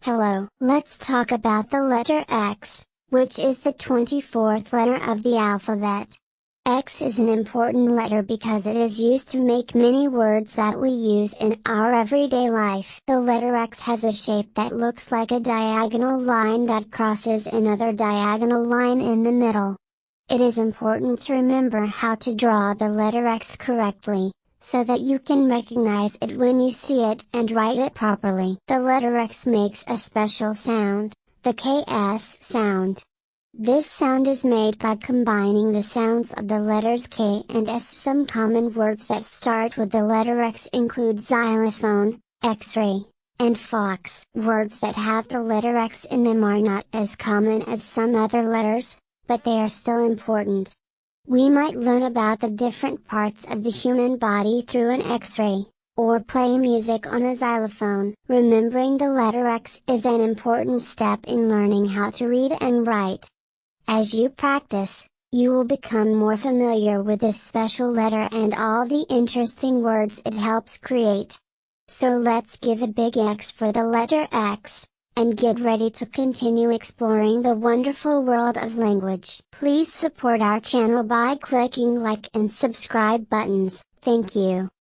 Hello, let's talk about the letter X, which is the 24th letter of the alphabet. X is an important letter because it is used to make many words that we use in our everyday life. The letter X has a shape that looks like a diagonal line that crosses another diagonal line in the middle. It is important to remember how to draw the letter X correctly, so that you can recognize it when you see it and write it properly. The letter X makes a special sound, the KS sound. This sound is made by combining the sounds of the letters K and S. Some common words that start with the letter X include xylophone, X-ray, and fox. Words that have the letter X in them are not as common as some other letters, but they are still important. We might learn about the different parts of the human body through an X-ray, or play music on a xylophone. Remembering the letter X is an important step in learning how to read and write. As you practice, you will become more familiar with this special letter and all the interesting words it helps create. So let's give a big X for the letter X, and get ready to continue exploring the wonderful world of language. Please support our channel by clicking like and subscribe buttons. Thank you.